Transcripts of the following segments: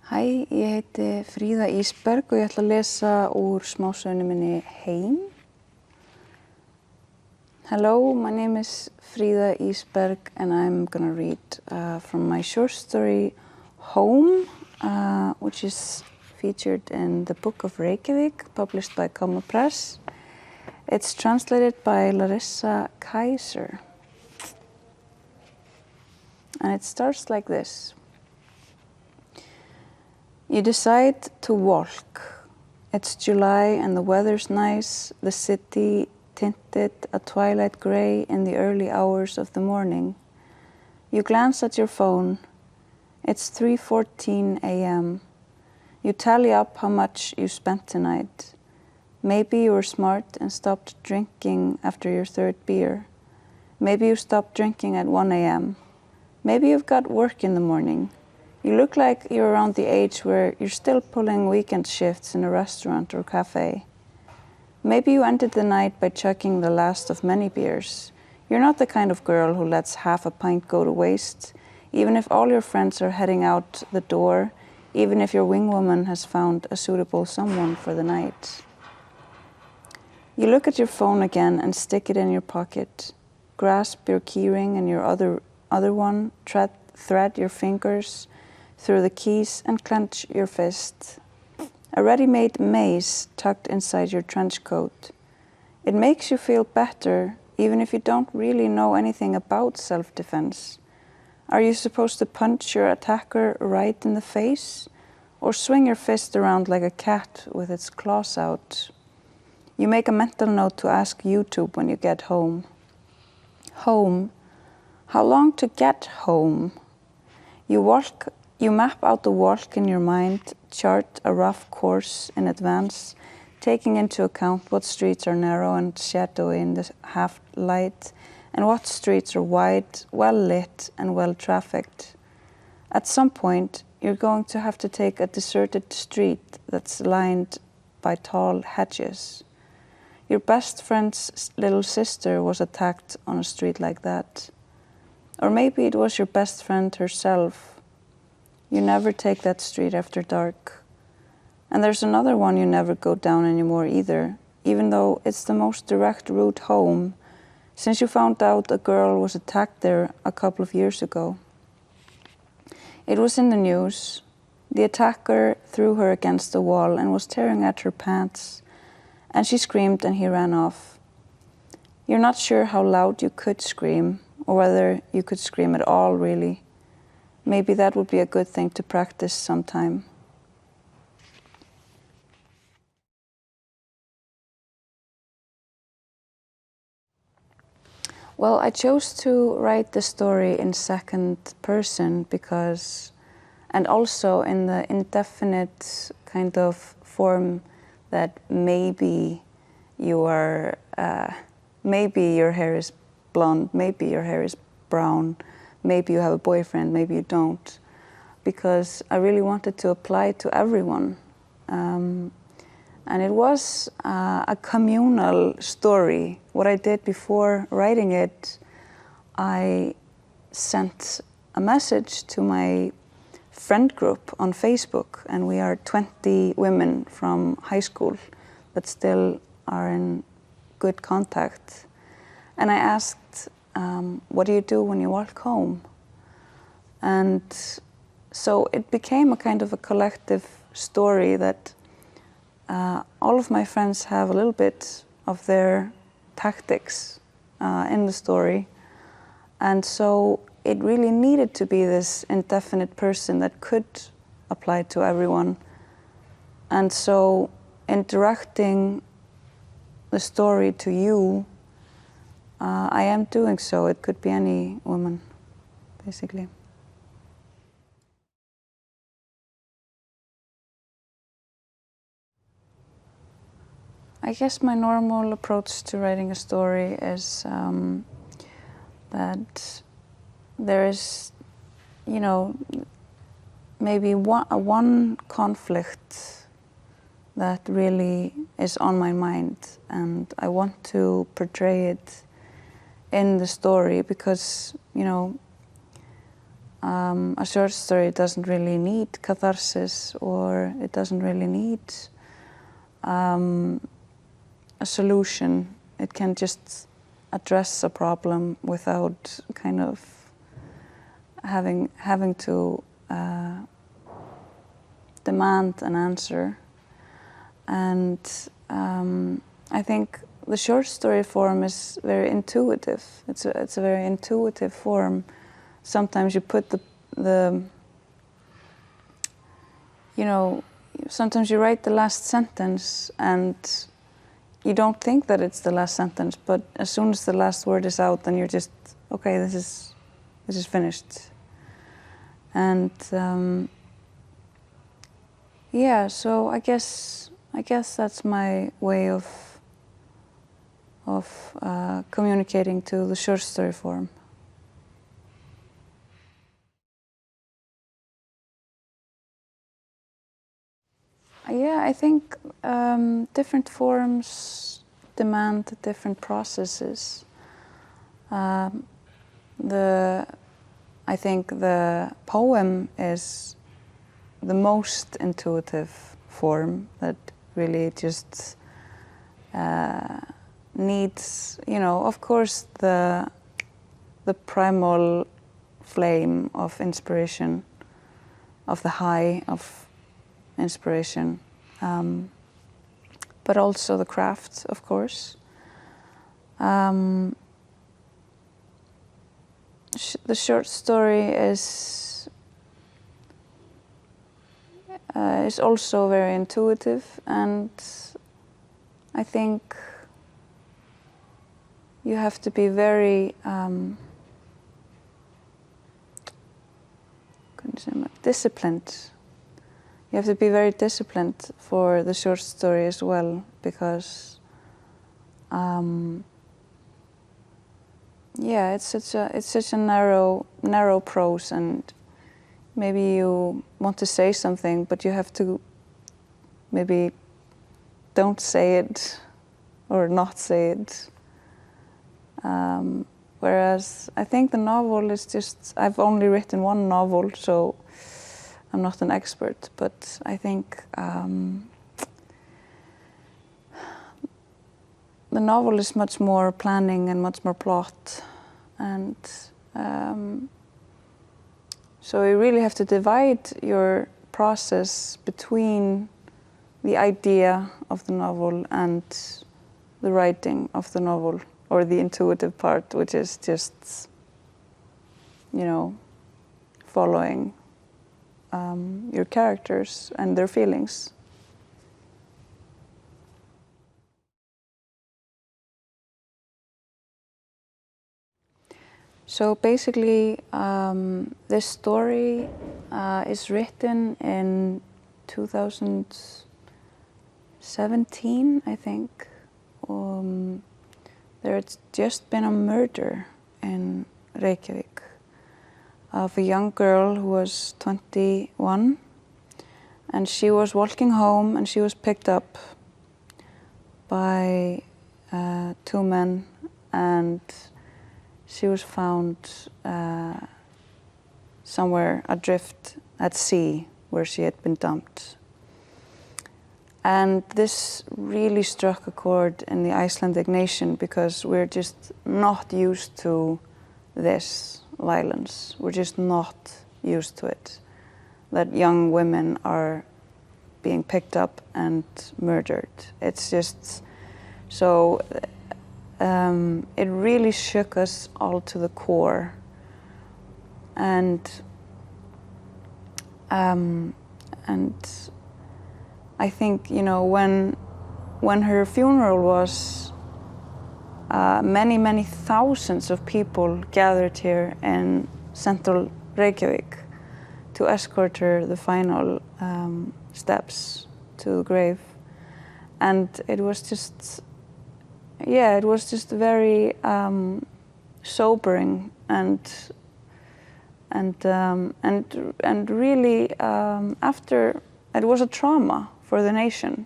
Hæ, ég heiti Fríða Ísberg og ég ætla að lesa úr smásögunni minni Heim. Hello, my name is Fríða Ísberg and I'm gonna read from my short story Home, which is featured in the Book of Reykjavik, published by Comma Press. It's translated by Larissa Kaiser. And it starts like this. You decide to walk. It's July and the weather's nice, the city tinted a twilight gray in the early hours of the morning. You glance at your phone. It's 3:14 a.m. You tally up how much you spent tonight. Maybe you were smart and stopped drinking after your third beer. Maybe you stopped drinking at 1 a.m. Maybe you've got work in the morning. You look like you're around the age where you're still pulling weekend shifts in a restaurant or cafe. Maybe you ended the night by chugging the last of many beers. You're not the kind of girl who lets half a pint go to waste, even if all your friends are heading out the door, even if your wingwoman has found a suitable someone for the night. You look at your phone again and stick it in your pocket. Grasp your keyring and your other one, thread your fingers through the keys and clench your fist. A ready-made mace tucked inside your trench coat. It makes you feel better, even if you don't really know anything about self-defense. Are you supposed to punch your attacker right in the face, or swing your fist around like a cat with its claws out? You make a mental note to ask YouTube when you get home. Home. How long to get home? You map out the walk in your mind, chart a rough course in advance, taking into account what streets are narrow and shadowy in the half light, and what streets are wide, well lit, and well trafficked. At some point, you're going to have to take a deserted street that's lined by tall hedges. Your best friend's little sister was attacked on a street like that. Or maybe it was your best friend herself. You never take that street after dark. And there's another one you never go down anymore either, even though it's the most direct route home, since you found out a girl was attacked there a couple of years ago. It was in the news. The attacker threw her against the wall and was tearing at her pants, and she screamed and he ran off. You're not sure how loud you could scream, or whether you could scream at all, really. Maybe that would be a good thing to practice sometime. Well, I chose to write the story in second person because, and also in the indefinite kind of form that maybe maybe your hair is blonde, maybe your hair is brown, maybe you have a boyfriend, maybe you don't, because I really wanted to apply to everyone. And it was a communal story. What I did before writing it, I sent a message to my friend group on Facebook, and we are 20 women from high school that still are in good contact. And I asked, what do you do when you walk home? And so it became a kind of a collective story that all of my friends have a little bit of their tactics in the story. And so it really needed to be this indefinite person that could apply to everyone. And so in directing the story to you, I am doing so. It could be any woman, basically. I guess my normal approach to writing a story is that there is, maybe one conflict that really is on my mind, and I want to portray it in the story because, a short story doesn't really need catharsis, or it doesn't really need a solution. It can just address a problem without kind of having to demand an answer. And I think the short story form is very intuitive. It's a very intuitive form. Sometimes you put sometimes you write the last sentence and you don't think that it's the last sentence, but as soon as the last word is out, then you're just, okay, this is finished. And yeah, so I guess that's my way of communicating to the short story form. Yeah, I think different forms demand different processes. I think the poem is the most intuitive form that really just needs, of course, the primal flame of inspiration, of the high of inspiration, but also the craft, of course. The short story is also very intuitive, and I think you have to be very disciplined. You have to be very disciplined for the short story as well, because it's such a narrow prose, and maybe you want to say something, but you have to maybe don't say it or not say it. Whereas I think the novel is just, I've only written one novel, so I'm not an expert, but I think the novel is much more planning and much more plot, and so you really have to divide your process between the idea of the novel and the writing of the novel, or the intuitive part, which is just, following your characters and their feelings. So basically, this story is written in 2017, I think. There had just been a murder in Reykjavik of a young girl who was 21, and she was walking home and she was picked up by two men, and she was found somewhere adrift at sea where she had been dumped. And this really struck a chord in the Icelandic nation, because we're just not used to this violence. We're just not used to it, that young women are being picked up and murdered. It's just, so it really shook us all to the core. And I think, when her funeral was, many thousands of people gathered here in central Reykjavik to escort her the final steps to the grave. And it was just, it was just very sobering and really after, it was a trauma for the nation.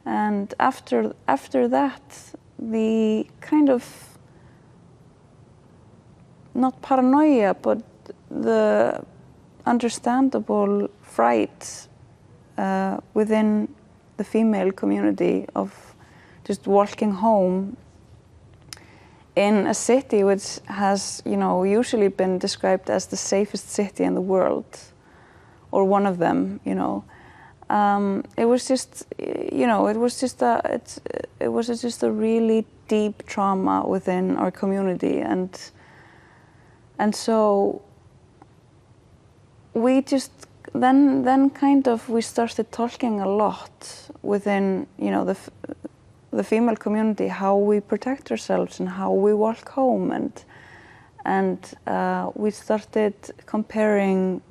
And after that, the kind of, not paranoia, but the understandable fright within the female community of just walking home in a city which has, usually been described as the safest city in the world, or one of them, It was just, it was just a really deep trauma within our community, and so we just then kind of we started talking a lot within, the female community, how we protect ourselves and how we walk home, and we started comparing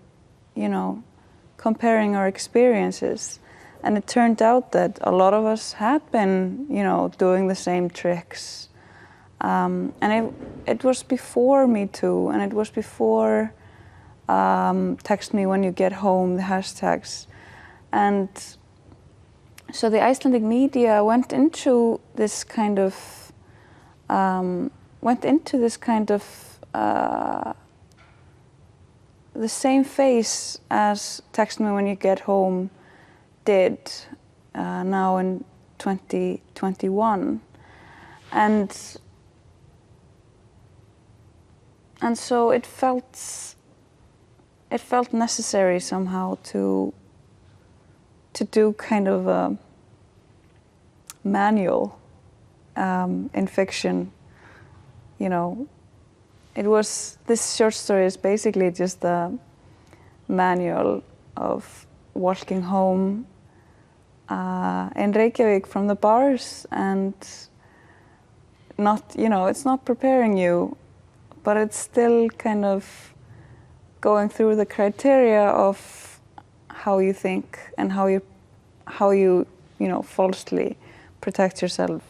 our experiences, and it turned out that a lot of us had been, doing the same tricks, and it was before Me Too, and it was before text me when you get home, the hashtags, and so the Icelandic media went into this kind of the same phase as Text Me When You Get Home did now in 2021, and so it felt necessary somehow to do kind of a manual in fiction. This short story is basically just a manual of walking home in Reykjavik from the bars, and it's not preparing you, but it's still kind of going through the criteria of how you think and how you falsely protect yourself.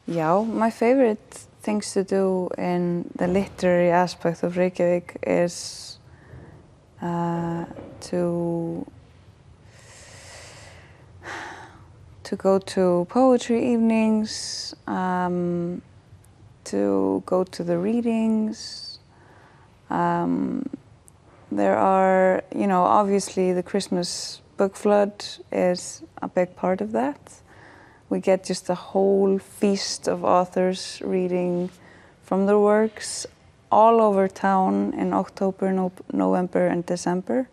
Yeah, my favorite things to do in the literary aspect of Reykjavik is to go to poetry evenings, to go to the readings. There are, obviously the Christmas book flood is a big part of that. We get just a whole feast of authors reading from their works all over town in October, November, and December.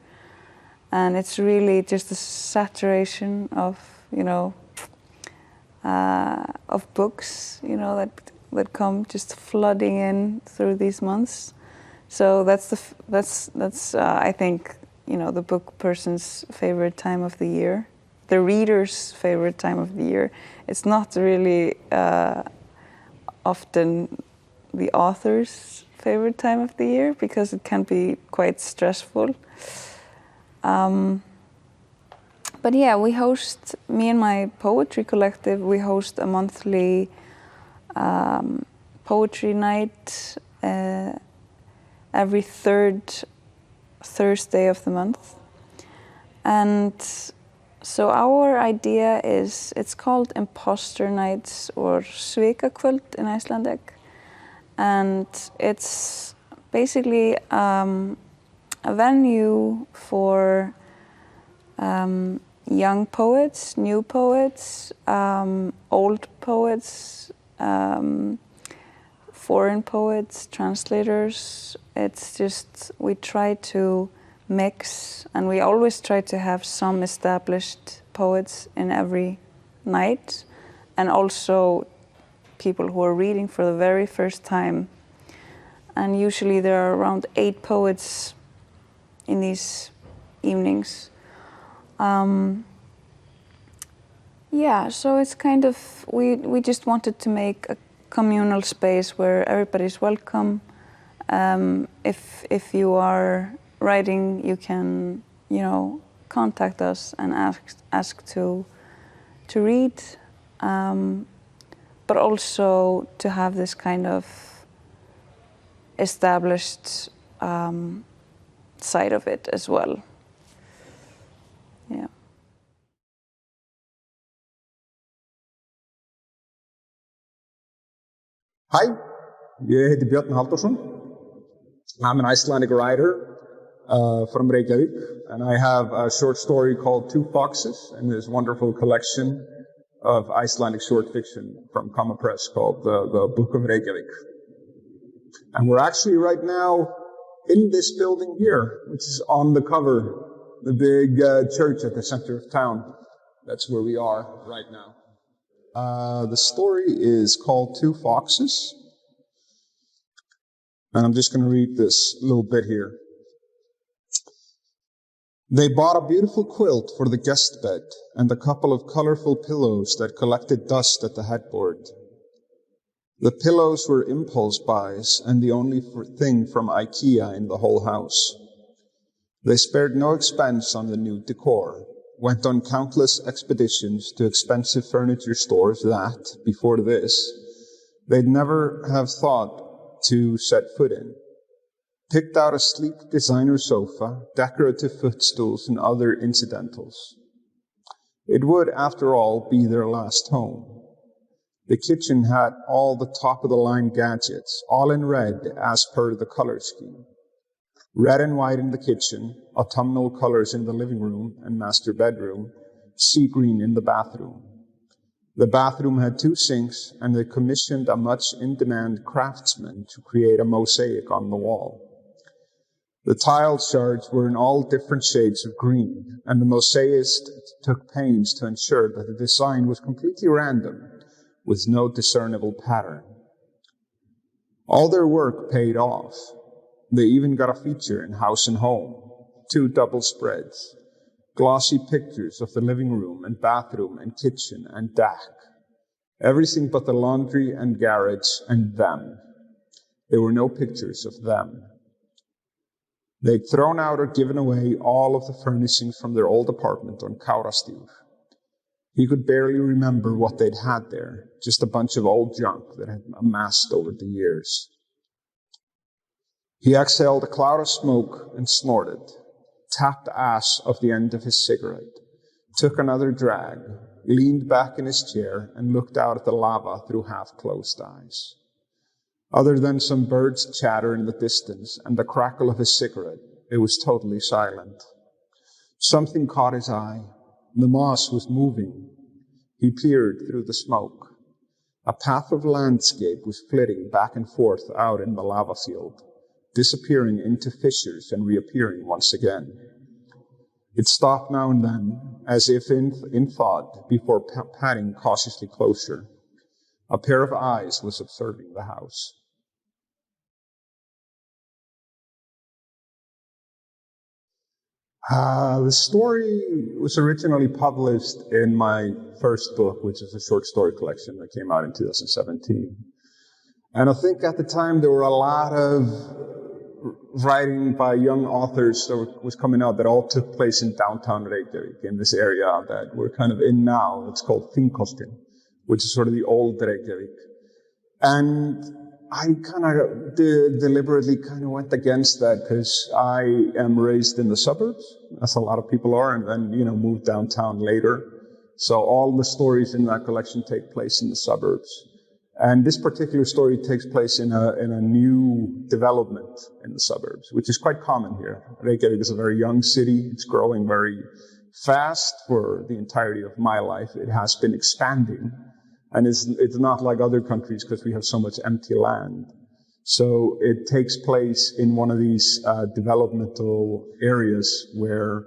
And it's really just a saturation of, of books, that come just flooding in through these months. So that's I think, the book person's favorite time of the year. The reader's favorite time of the year. It's not really often the author's favorite time of the year, because it can be quite stressful. But yeah, me and my poetry collective, we host a monthly poetry night every third Thursday of the month. And so our idea is, it's called Imposter Nights, or Svikakvöld in Icelandic. And it's basically a venue for young poets, new poets, old poets, foreign poets, translators. It's just, we try to mix, and we always try to have some established poets in every night, and also people who are reading for the very first time. And usually there are around 8 poets in these evenings. Yeah, so it's kind of, we just wanted to make a communal space where everybody's welcome. If you are writing, you can, contact us and ask to read, but also to have this kind of established side of it as well. Yeah. Hi, ég heiti Björn Halldórsson. I'm an Icelandic writer from Reykjavik, and I have a short story called Two Foxes in this wonderful collection of Icelandic short fiction from Comma Press called the Book of Reykjavik. And we're actually right now in this building here, which is on the cover, the big church at the center of town. That's where we are right now. The story is called Two Foxes, and I'm just going to read this little bit here. They bought a beautiful quilt for the guest bed and a couple of colorful pillows that collected dust at the headboard. The pillows were impulse buys and the only thing from IKEA in the whole house. They spared no expense on the new decor, went on countless expeditions to expensive furniture stores that, before this, they'd never have thought to set foot in. Picked out a sleek designer sofa, decorative footstools, and other incidentals. It would, after all, be their last home. The kitchen had all the top-of-the-line gadgets, all in red as per the color scheme. Red and white in the kitchen, autumnal colors in the living room and master bedroom, sea green in the bathroom. The bathroom had 2 sinks, and they commissioned a much in-demand craftsman to create a mosaic on the wall. The tile shards were in all different shades of green, and the mosaicist took pains to ensure that the design was completely random, with no discernible pattern. All their work paid off. They even got a feature in House and Home, 2 double spreads, glossy pictures of the living room and bathroom and kitchen and deck, everything but the laundry and garage and them. There were no pictures of them. They'd thrown out or given away all of the furnishings from their old apartment on Kárastígur. He could barely remember what they'd had there, just a bunch of old junk that had amassed over the years. He exhaled a cloud of smoke and snorted, tapped the ash of the end of his cigarette, took another drag, leaned back in his chair, and looked out at the lava through half-closed eyes. Other than some birds' chatter in the distance and the crackle of his cigarette, it was totally silent. Something caught his eye. The moss was moving. He peered through the smoke. A path of landscape was flitting back and forth out in the lava field, disappearing into fissures and reappearing once again. It stopped now and then, as if in thought, before padding cautiously closer. A pair of eyes was observing the house. The story was originally published in my first book, which is a short story collection that came out in 2017. And I think at the time there were a lot of writing by young authors that was coming out that all took place in downtown Reykjavik, in this area that we're kind of in now. It's called Þingholtin, which is sort of the old Reykjavik. And I kind of deliberately kind of went against that because I am raised in the suburbs, as a lot of people are, and then, moved downtown later. So all the stories in that collection take place in the suburbs. And this particular story takes place in a new development in the suburbs, which is quite common here. Reykjavik is a very young city. It's growing very fast for the entirety of my life. It has been expanding. And it's not like other countries because we have so much empty land. So it takes place in one of these developmental areas where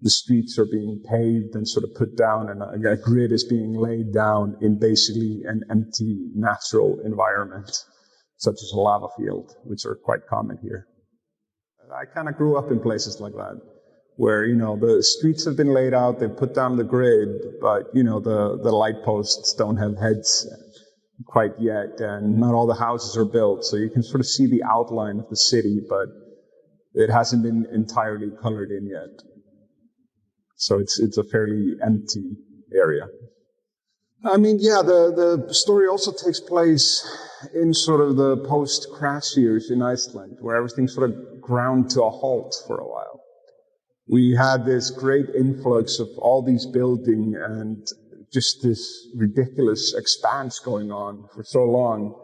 the streets are being paved and sort of put down, and a grid is being laid down in basically an empty natural environment, such as a lava field, which are quite common here. I kind of grew up in places like that, where, the streets have been laid out, they've put down the grid, but, the light posts don't have heads quite yet, and not all the houses are built, so you can sort of see the outline of the city, but it hasn't been entirely colored in yet. So it's a fairly empty area. I mean, yeah, the story also takes place in sort of the post-crash years in Iceland, where everything sort of ground to a halt for a while. We had this great influx of all these building and just this ridiculous expanse going on for so long.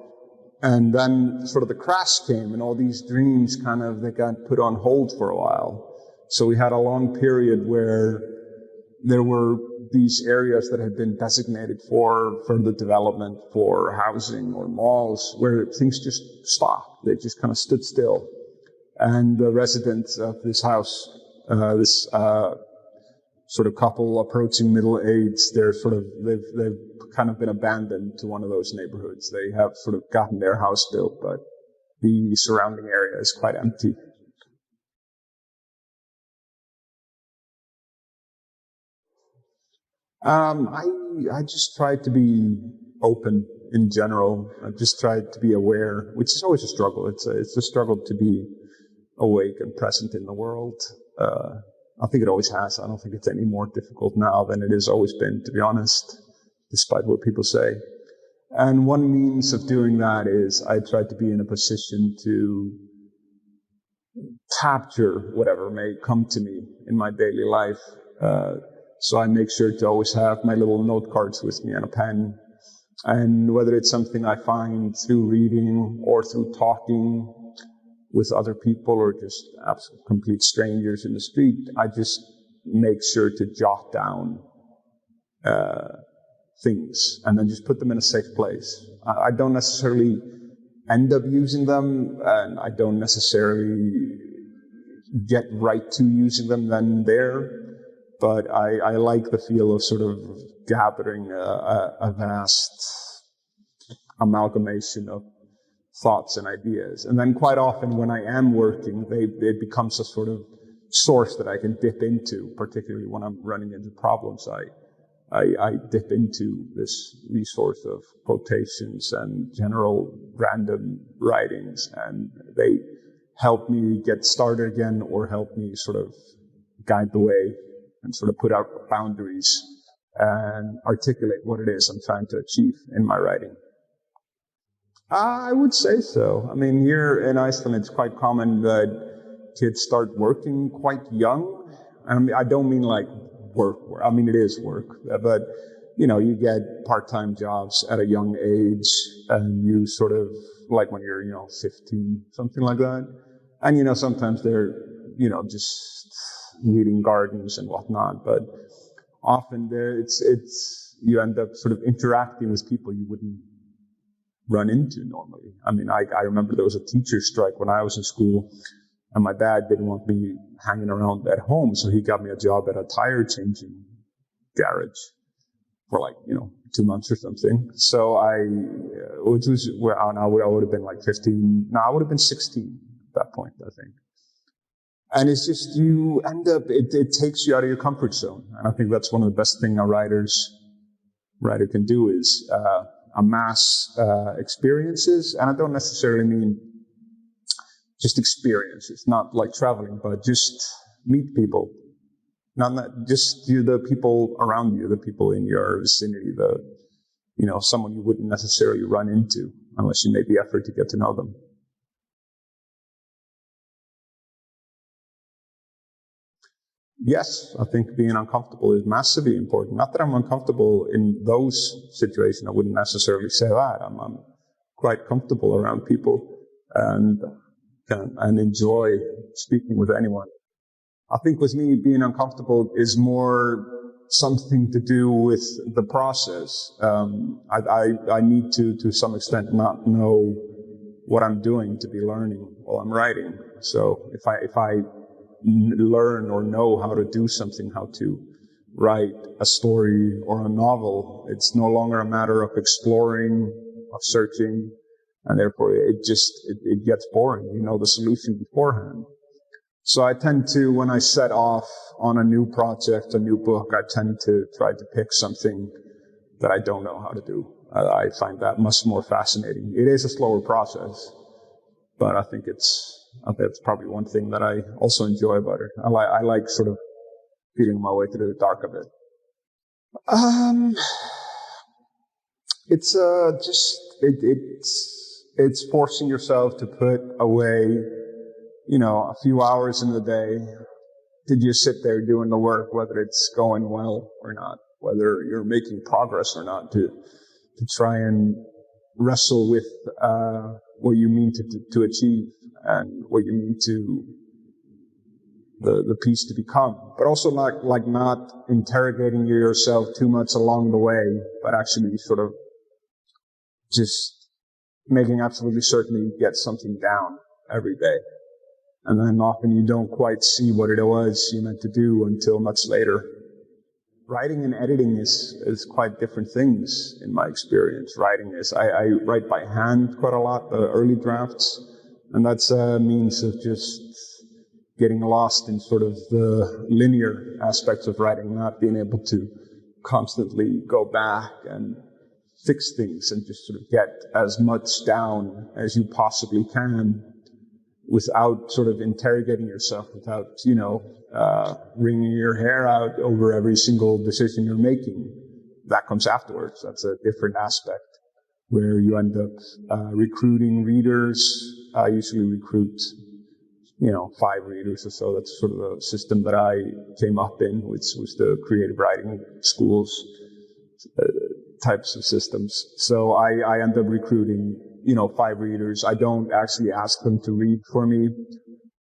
And then sort of the crash came, and all these dreams they got put on hold for a while. So we had a long period where there were these areas that had been designated for further development, for housing or malls, where things just stopped. They just kind of stood still. And the residents of this house, this sort of couple approaching middle age, they've kind of been abandoned to one of those neighborhoods. They have sort of gotten their house built, but the surrounding area is quite empty. I just tried to be open in general. I just tried to be aware, which is always a struggle. It's a struggle to be awake and present in the world. I think it always has. I don't think it's any more difficult now than it has always been, to be honest, despite what people say. And one means of doing that is I try to be in a position to capture whatever may come to me in my daily life. So I make sure to always have my little note cards with me and a pen. And whether it's something I find through reading or through talking with other people or just absolute complete strangers in the street, I just make sure to jot down things and then just put them in a safe place. I don't necessarily end up using them, and I don't necessarily get right to using them then and there, but I like the feel of sort of gathering a vast amalgamation of thoughts and ideas. And then quite often when I am working, it becomes a sort of source that I can dip into, particularly when I'm running into problems. I dip into this resource of quotations and general random writings, and they help me get started again or help me sort of guide the way and sort of put out boundaries and articulate what it is I'm trying to achieve in my writing. I would say so. I mean, here in Iceland, it's quite common that kids start working quite young. And I don't mean like work. I mean, it is work, but you get part-time jobs at a young age, and you sort of like when you're 15, something like that. And sometimes they're just weeding gardens and whatnot, but often you end up sort of interacting with people you wouldn't run into normally. I mean, I remember there was a teacher strike when I was in school, and my dad didn't want me hanging around at home, so he got me a job at a tire changing garage for 2 months or something. So I would have been like 15. No, I would have been 16 at that point, I think. And it's just, you end up, it takes you out of your comfort zone. And I think that's one of the best things a writer can do is amass experiences. And I don't necessarily mean just experiences, not like traveling, but just meet people. Not just the people around you, the people in your vicinity, someone you wouldn't necessarily run into unless you made the effort to get to know them. Yes, I think being uncomfortable is massively important. Not that I'm uncomfortable in those situations. I wouldn't necessarily say that. I'm quite comfortable around people and enjoy speaking with anyone. I think with me, being uncomfortable is more something to do with the process. I need to some extent, not know what I'm doing to be learning while I'm writing. So if I learn or know how to do something, how to write a story or a novel, it's no longer a matter of exploring, of searching, and therefore it gets boring. You know the solution beforehand. So I tend to, when I set off on a new project, a new book, I tend to try to pick something that I don't know how to do. I find that much more fascinating. It is a slower process, but I think that's probably one thing that I also enjoy about it. I like sort of feeling my way through the dark of it. It's forcing yourself to put away, a few hours in the day to just sit there doing the work, whether it's going well or not, whether you're making progress or not, to try and wrestle with what you mean to achieve and what you mean to the piece to become, but also like not interrogating yourself too much along the way, but actually sort of just making absolutely certain you get something down every day. And then often you don't quite see what it was you meant to do until much later. Writing and editing is quite different things in my experience. Writing is, I write by hand quite a lot, the early drafts, and that's a means of just getting lost in sort of the linear aspects of writing, not being able to constantly go back and fix things and just sort of get as much down as you possibly can without sort of interrogating yourself, without, wringing your hair out over every single decision you're making. That comes afterwards. That's a different aspect where you end up recruiting readers. I usually recruit, 5 readers or so. That's sort of the system that I came up in, which was the creative writing schools types of systems. So I end up recruiting 5 readers. I don't actually ask them to read for me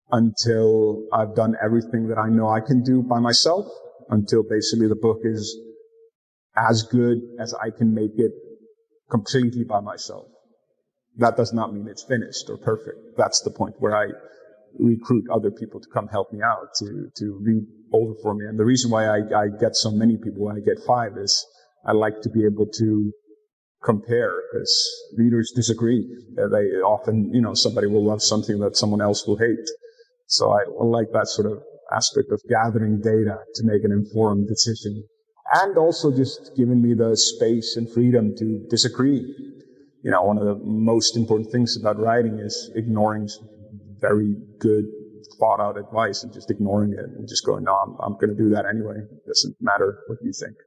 until I've done everything that I know I can do by myself, until basically the book is as good as I can make it completely by myself. That does not mean it's finished or perfect. That's the point where I recruit other people to come help me out, to read over for me. And the reason why I get so many people, when I get 5, is I like to be able to compare, because readers disagree. They often, somebody will love something that someone else will hate. So I like that sort of aspect of gathering data to make an informed decision. And also just giving me the space and freedom to disagree. One of the most important things about writing is ignoring very good, thought out advice and just ignoring it and just going, no, I'm going to do that anyway. It doesn't matter what you think.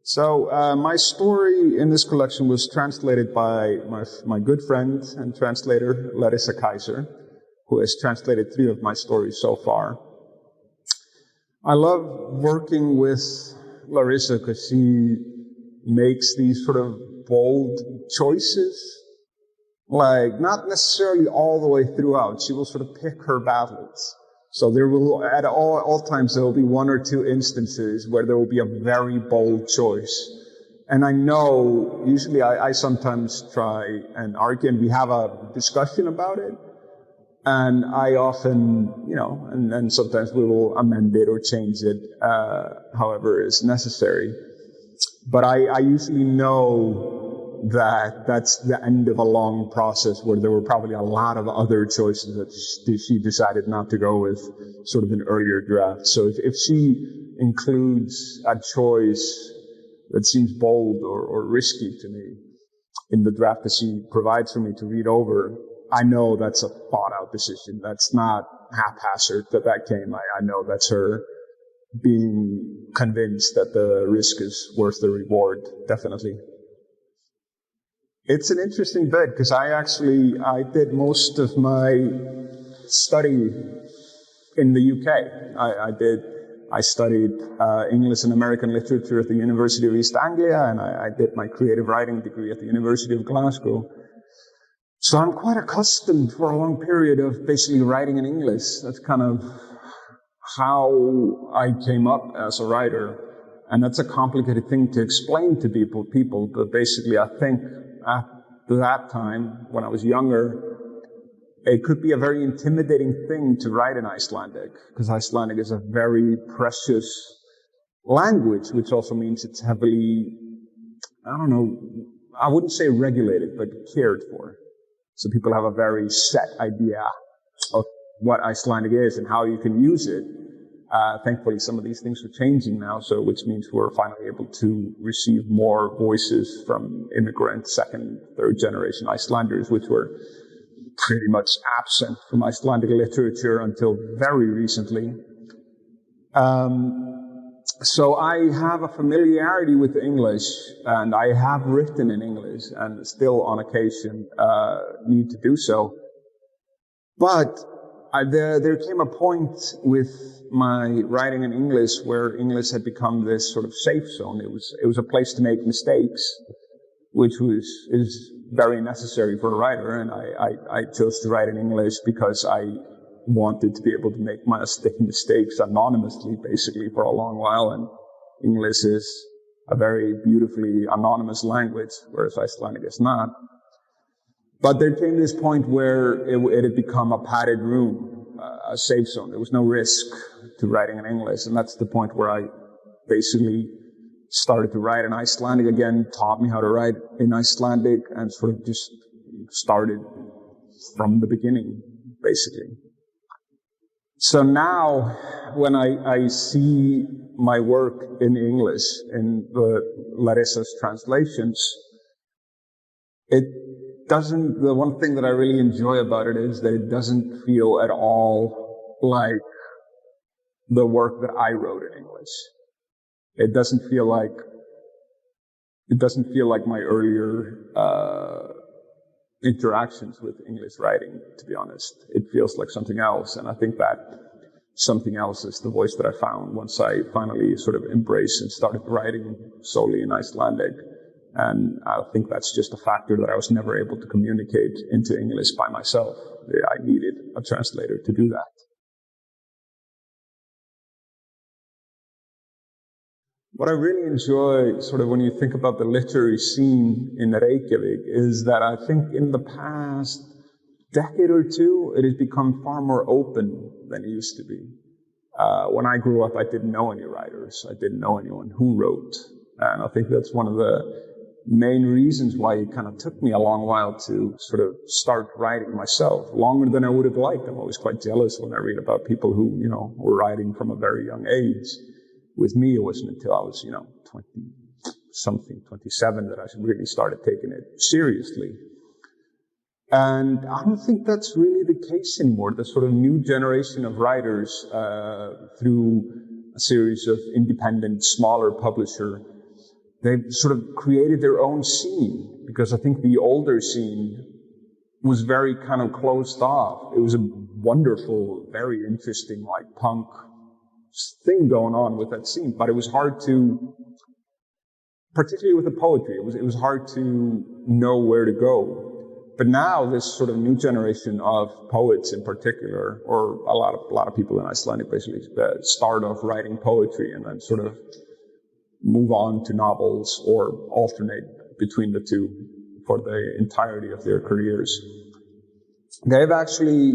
So my story in this collection was translated by my good friend and translator, Larissa Kaiser, who has translated 3 of my stories so far. I love working with Larissa because she makes these sort of bold choices, like not necessarily all the way throughout. She will sort of pick her battles. So there will, at all times, there will be 1 or 2 instances where there will be a very bold choice. And I know, usually I sometimes try and argue, and we have a discussion about it. And I often, and then sometimes we will amend it or change it, however is necessary. But I usually know that that's the end of a long process where there were probably a lot of other choices that she decided not to go with, sort of an earlier draft. So if she includes a choice that seems bold or risky to me in the draft that she provides for me to read over, I know that's a thought-out decision. That's not haphazard that came. I know that's her being convinced that the risk is worth the reward, definitely. It's an interesting bit because I did most of my study in the UK. I studied English and American literature at the University of East Anglia, and I did my creative writing degree at the University of Glasgow. So I'm quite accustomed for a long period of basically writing in English. That's kind of how I came up as a writer. And that's a complicated thing to explain to people. But basically, I think at that time, when I was younger, it could be a very intimidating thing to write in Icelandic, because Icelandic is a very precious language, which also means it's heavily, I wouldn't say regulated, but cared for. So people have a very set idea of what Icelandic is and how you can use it. Thankfully, some of these things are changing now, which means we're finally able to receive more voices from immigrant, 2nd, 3rd generation Icelanders, which were pretty much absent from Icelandic literature until very recently. So I have a familiarity with English, and I have written in English, and still on occasion need to do so. But there came a point with my writing in English where English had become this sort of safe zone. It was a place to make mistakes, which is very necessary for a writer. And I chose to write in English because I wanted to be able to make my mistakes anonymously, basically, for a long while. And English is a very beautifully anonymous language, whereas Icelandic is not. But there came this point where it had become a padded room, a safe zone. There was no risk to writing in English. And that's the point where I basically started to write in Icelandic again, taught me how to write in Icelandic, and sort of just started from the beginning, basically. So now, when I see my work in English, in Larissa's translations, the one thing that I really enjoy about it is that it doesn't feel at all like the work that I wrote in English. It doesn't feel like my earlier interactions with English writing, to be honest. It feels like something else, and I think that something else is the voice that I found once I finally sort of embraced and started writing solely in Icelandic. And I think that's just a factor that I was never able to communicate into English by myself. I needed a translator to do that. What I really enjoy, sort of when you think about the literary scene in Reykjavik, is that I think in the past decade or two, it has become far more open than it used to be. When I grew up, I didn't know any writers. I didn't know anyone who wrote. And I think that's one of the main reasons why it kind of took me a long while to sort of start writing myself, longer than I would have liked. I'm always quite jealous when I read about people who, were writing from a very young age. With me, it wasn't until I was, 27, that I really started taking it seriously. And I don't think that's really the case anymore. The sort of new generation of writers, through a series of independent, smaller publisher, they've sort of created their own scene, because I think the older scene was very kind of closed off. It was a wonderful, very interesting, like punk thing going on with that scene, but it was hard to, particularly with the poetry, it was hard to know where to go. But now this sort of new generation of poets in particular, or a lot of people in Icelandic basically start off writing poetry and then sort of move on to novels or alternate between the two for the entirety of their careers. They've actually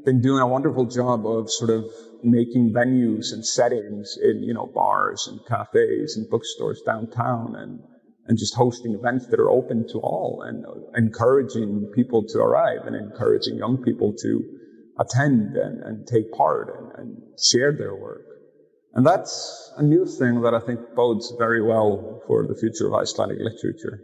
been doing a wonderful job of sort of making venues and settings in, bars and cafes and bookstores downtown, and just hosting events that are open to all, and encouraging people to arrive and encouraging young people to attend and take part and share their work. And that's a new thing that I think bodes very well for the future of Icelandic literature.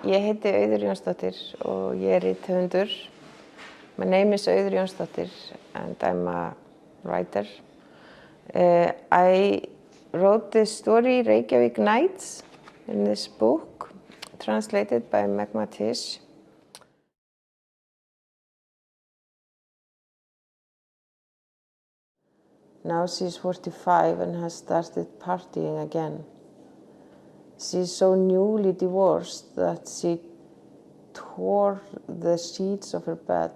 Ég heiti Auður Jónsdóttir og ég rithöfundur. My name is Auður Jónsdóttir and I'm a writer. I wrote the story Reykjavik Nights in this book, translated by Megma Tish. Now she's 45 and has started partying again. She's so newly divorced that she tore the sheets of her bed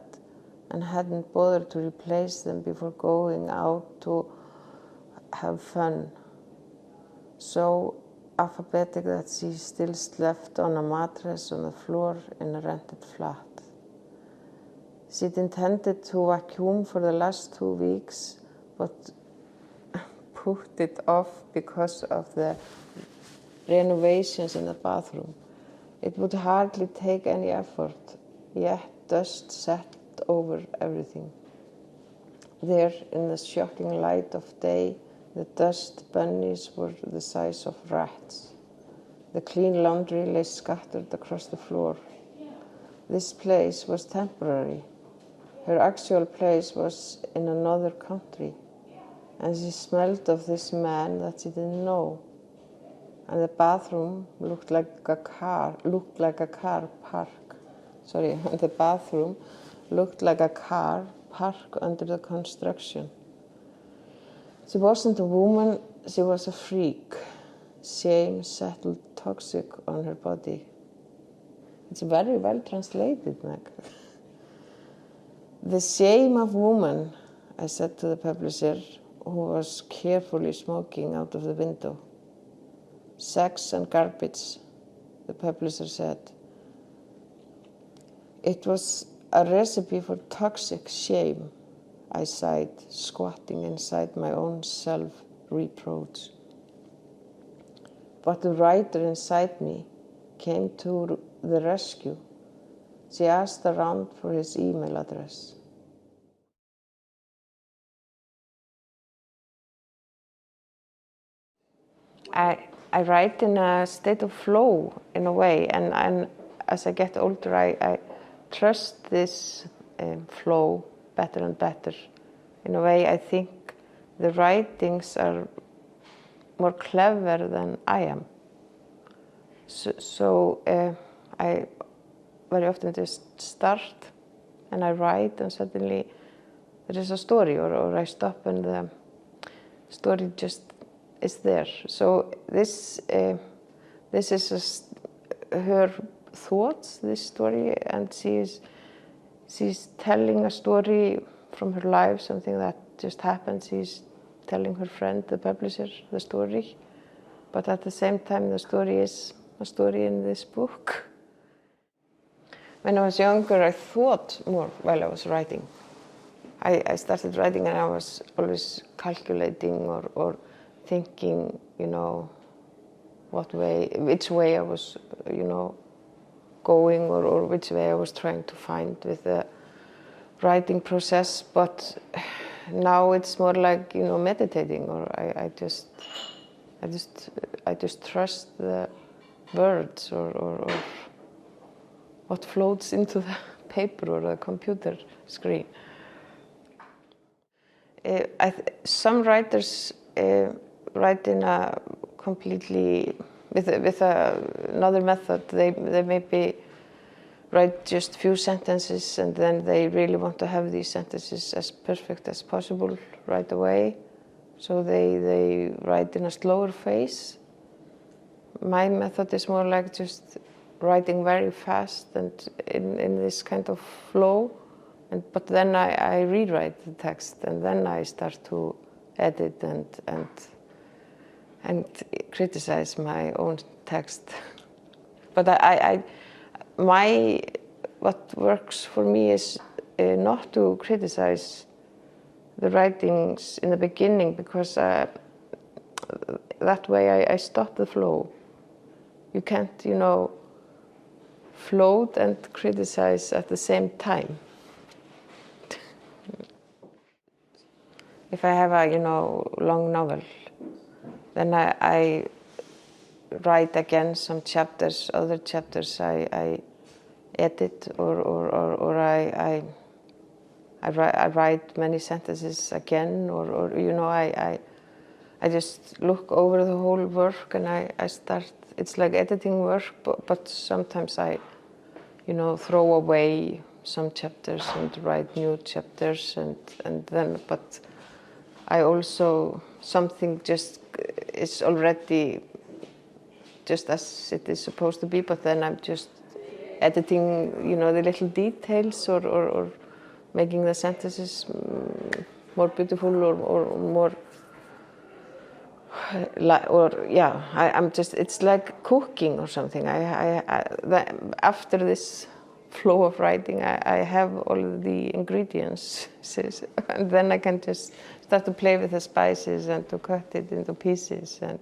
and hadn't bothered to replace them before going out to have fun. So alphabetic that she still slept on a mattress on the floor in a rented flat. She'd intended to vacuum for the last 2 weeks, but put it off because of the renovations in the bathroom. It would hardly take any effort, yet dust settled over everything. There, in the shocking light of day, the dust bunnies were the size of rats. The clean laundry lay scattered across the floor. This place was temporary. Her actual place was in another country, and she smelled of this man that she didn't know. and the bathroom looked like a car park. Sorry, the bathroom looked like a car park under the construction. She wasn't a woman, she was a freak. Shame settled toxic on her body. It's very well translated, Meg. The shame of woman, I said to the publisher, who was carefully smoking out of the window. Sex and garbage, the publisher said. It was a recipe for toxic shame, I sighed, squatting inside my own self-reproach. But the writer inside me came to the rescue. She asked around for his email address. I write in a state of flow, in a way, and as I get older, I trust this flow better and better. In a way, I think the writings are more clever than I am. So I very often just start and I write, and suddenly there is a story, or I stop and the story just is there. So this is just her thoughts, this story, and she's telling a story from her life, something that just happened. She's telling her friend, the publisher, the story, but at the same time the story is a story in this book. When I was younger, I thought more while I was writing. I started writing and I was always calculating or thinking, which way I was, going, or which way I was trying to find with the writing process. But now it's more like, meditating, or I just trust the words or what floats into the paper or the computer screen. Some writers write in a completely with another method. They maybe write just few sentences, and then they really want to have these sentences as perfect as possible right away. So they write in a slower pace. My method is more like just writing very fast and in this kind of flow. But then I rewrite the text, and then I start to edit and criticize my own text. But what works for me is not to criticize the writings in the beginning, because that way I stop the flow. You can't, float and criticize at the same time. If I have a, long novel, then I write again some chapters. Other chapters I edit, or I write many sentences again, or I just look over the whole work and I start. It's like editing work, but sometimes I, throw away some chapters and write new chapters, and then, but I also, something just is already just as it is supposed to be, but then I'm just editing, the little details, or making the sentences more beautiful, or more, I'm just, it's like cooking or something. After this flow of writing, I have all of the ingredients, and then I can just start to play with the spices and to cut it into pieces. And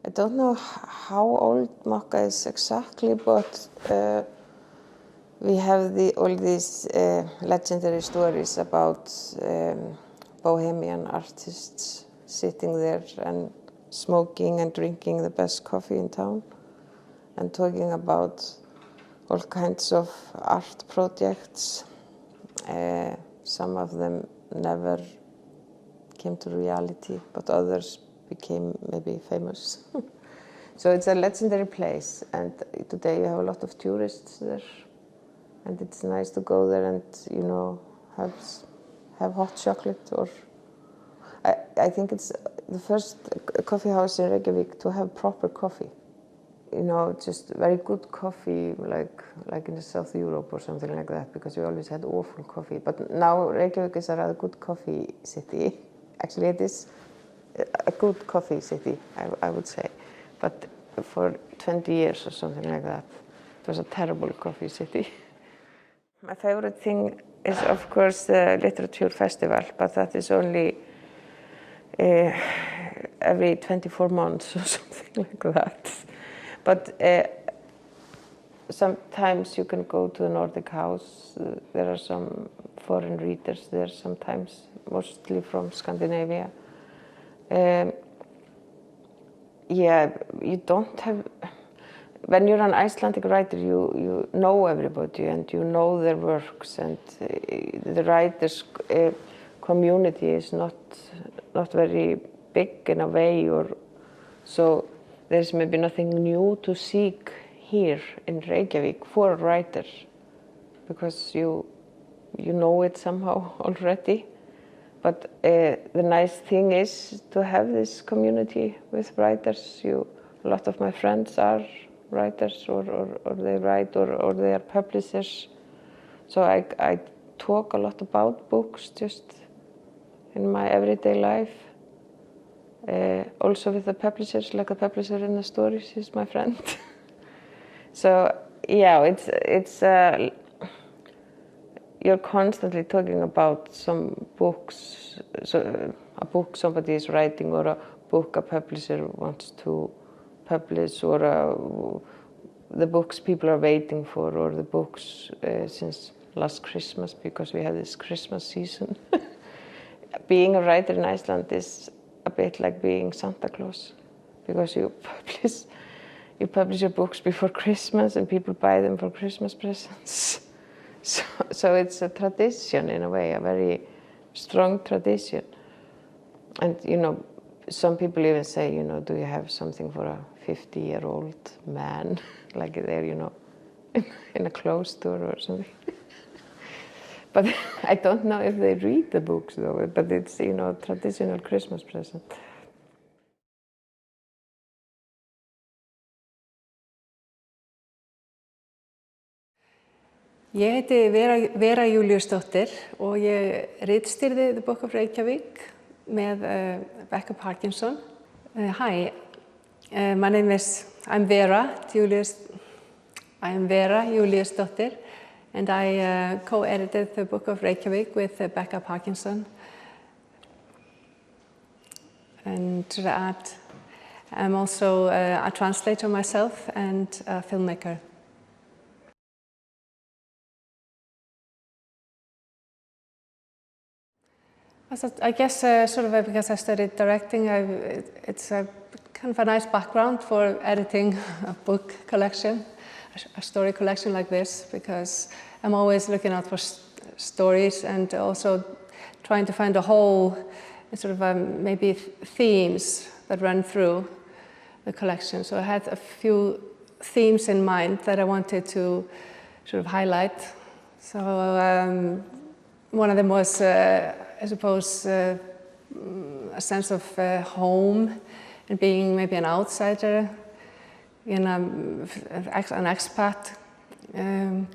I don't know how old Mokka is exactly, but we have all these legendary stories about bohemian artists sitting there and smoking and drinking the best coffee in town, and talking about all kinds of art projects. Some of them never came to reality, but others became maybe famous. So it's a legendary place, and today you have a lot of tourists there, and it's nice to go there and, you know, have hot chocolate. Or I think it's the first coffee house in Reykjavik to have proper coffee. You know, just very good coffee, like in the South Europe or something like that, because we always had awful coffee. But now Reykjavik is a rather good coffee city. Actually, it is a good coffee city, I would say. But for 20 years or something like that, it was a terrible coffee city. My favorite thing is, of course, the literature festival, but that is only every 24 months or something like that. But sometimes you can go to the Nordic House. There are some foreign readers there sometimes, mostly from Scandinavia. Yeah, you don't have... When you're an Icelandic writer, you know everybody and you know their works, and the writers' community is not very big in a way, or so there's maybe nothing new to seek here in Reykjavik for a writer, because you know it somehow already. But the nice thing is to have this community with writers. A lot of my friends are writers, or they write, or they are publishers. So I talk a lot about books just in my everyday life. Also with the publishers, like the publisher in the stories is my friend. So yeah, it's you're constantly talking about some books, so a book somebody is writing, or a book a publisher wants to publish, or the books people are waiting for, or the books since last Christmas, because we have this Christmas season. Being a writer in Iceland is a bit like being Santa Claus, because you publish your books before Christmas and people buy them for Christmas presents. So it's a tradition in a way, a very strong tradition. And you know, some people even say, you know, do you have something for a 50-year-old man, like there, you know, in a clothes store or something. But I don't know if they read the books though, but it's, you know, a traditional Christmas present. Ég heiti Vera Júlíusdóttir og ég ritstýrði The Book of Reykjavik með Becca Parkinson. Hi, my name is, I'm Vera Júlíusdóttir, and I co-edited The Book of Reykjavik with Becca Parkinson. And to add, I'm also a translator myself and a filmmaker. I guess sort of because I studied directing, it's a kind of a nice background for editing a book collection, a story collection like this, because I'm always looking out for stories and also trying to find a whole sort of maybe themes that run through the collection. So I had a few themes in mind that I wanted to sort of highlight. So one of them was I suppose a sense of home and being maybe an outsider, you know, an expat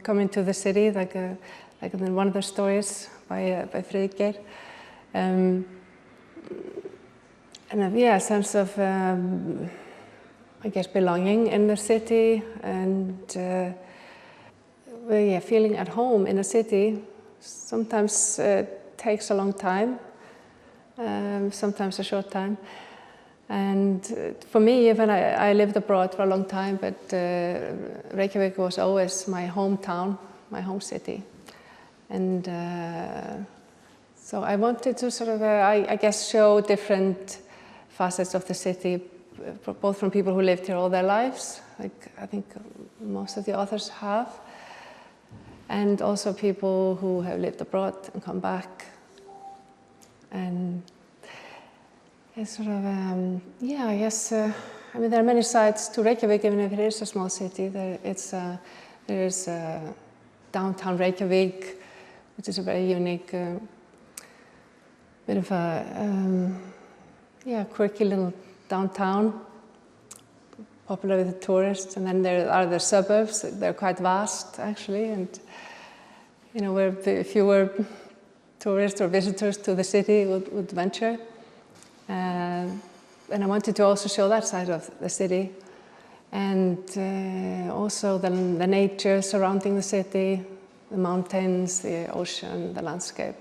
coming to the city, like in one of the stories by Friðgeir. And yeah, a sense of, I guess, belonging in the city, and well, yeah, feeling at home in a city. Sometimes takes a long time, sometimes a short time. And for me, even I lived abroad for a long time, but Reykjavik was always my hometown, my home city. And so I wanted to sort of, I guess, show different facets of the city, both from people who lived here all their lives, like I think most of the authors have, and also people who have lived abroad and come back. And it's sort of, yeah, I guess, I mean, there are many sides to Reykjavik, even if it is a small city. There is downtown Reykjavik, which is a very unique, bit of a, yeah, quirky little downtown, popular with the tourists. And then there are the suburbs. They're quite vast, actually, and you know, where fewer tourists or visitors to the city would venture. And I wanted to also show that side of the city, and also the nature surrounding the city, the mountains, the ocean, the landscape,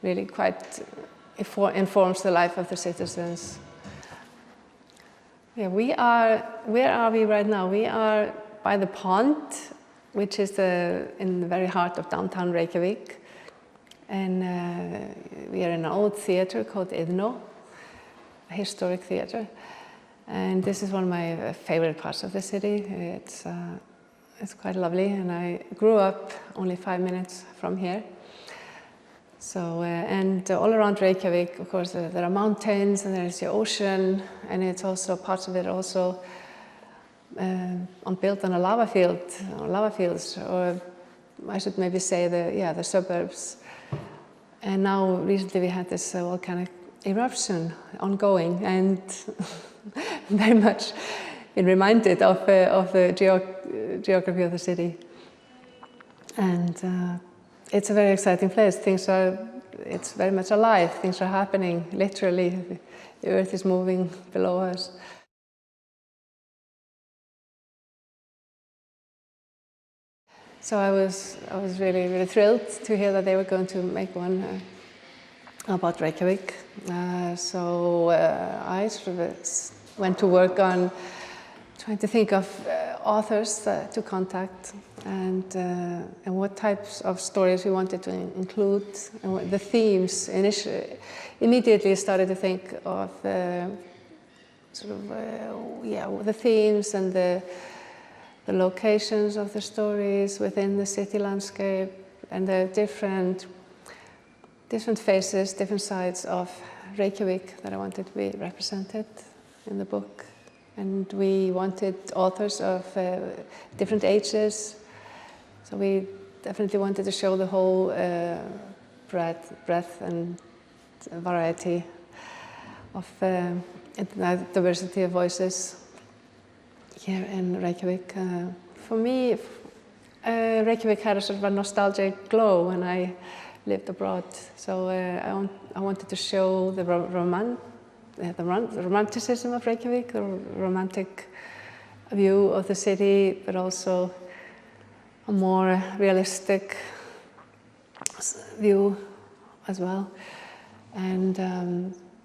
really quite informs the life of the citizens. Yeah, where are we right now? We are by the pond, which is in the very heart of downtown Reykjavik. And we are in an old theatre called Iðnó, a historic theatre. And this is one of my favorite parts of the city. It's quite lovely, and I grew up only 5 minutes from here. So, and all around Reykjavik, of course, there are mountains and there's the ocean, and it's also, parts of it also built on a lava fields, or I should maybe say the suburbs. And now, recently we had this volcanic eruption ongoing, and very much been reminded of the geography of the city. And it's a very exciting place. It's very much alive. Things are happening, literally. The earth is moving below us. So I was really, really thrilled to hear that they were going to make one about Reykjavik. So I sort of went to work on trying to think of authors to contact, and what types of stories we wanted to include, and the themes. Immediately started to think of sort of the themes and the locations of the stories within the city landscape, and the different faces, different sides of Reykjavik that I wanted to be represented in the book. And we wanted authors of different ages, so we definitely wanted to show the whole breadth and variety of diversity of voices here in Reykjavik. For me, Reykjavik had a sort of a nostalgic glow when I lived abroad, so I wanted to show the romanticism of Reykjavik, the romantic view of the city, but also a more realistic view as well. And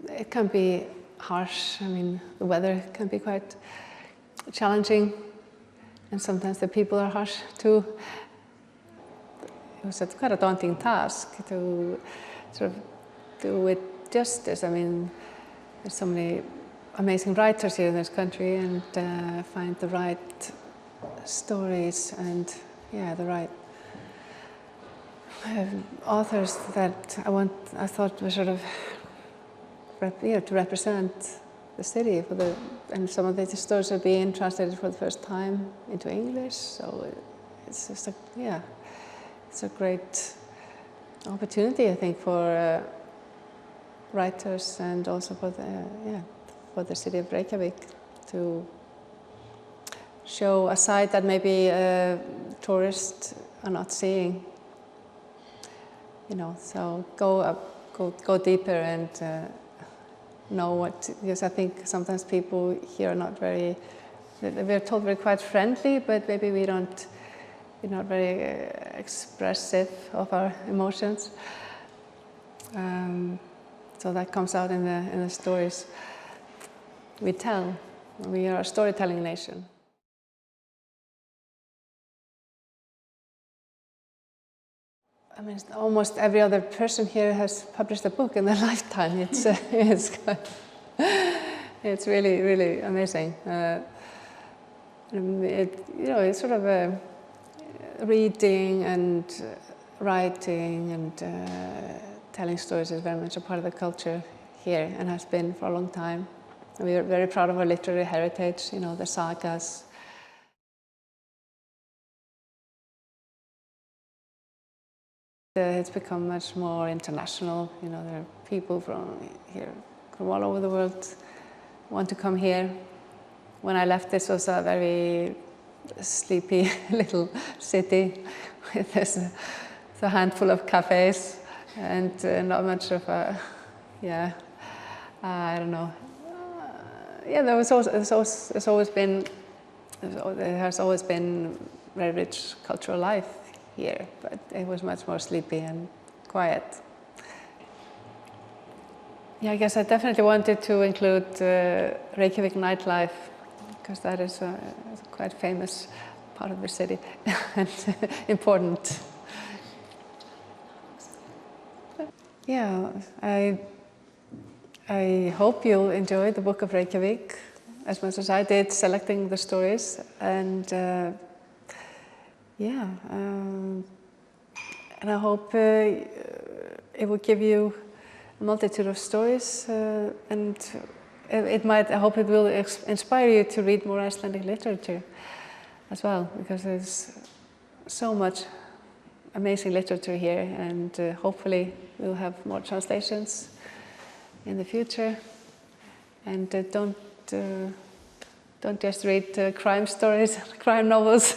it can be harsh. I mean, the weather can be quite challenging, and sometimes the people are harsh too. It was quite a daunting task to sort of do it justice. I mean, there's so many amazing writers here in this country, and find the right stories and the right authors that I thought were sort of to represent the city and some of the stories are being translated for the first time into English. So it's just it's a great opportunity, I think, for writers, and also for the city of Reykjavik to show a side that maybe tourists are not seeing. So go deeper and know what, because I think sometimes people here are not we're told we're quite friendly, but maybe we're not very expressive of our emotions. So that comes out in the stories we tell. We are a storytelling nation. I mean, almost every other person here has published a book in their lifetime. It's really, really amazing. It's sort of reading and writing and telling stories is very much a part of the culture here and has been for a long time. And we are very proud of our literary heritage, you know, the sagas. It's become much more international, you know, there are people from here, from all over the world want to come here. When I left, this was a very sleepy little city with a handful of cafes and not much of a, I don't know. There has always been very rich cultural life here, but it was much more sleepy and quiet. Yeah, I guess I definitely wanted to include Reykjavik nightlife, because that is a quite famous part of the city and important. Yeah, I hope you'll enjoy the Book of Reykjavik as much as I did selecting the stories, and and I hope it will give you a multitude of stories, and I hope it will inspire you to read more Icelandic literature as well, because there's so much amazing literature here, and hopefully we'll have more translations in the future. And don't just read crime stories, crime novels.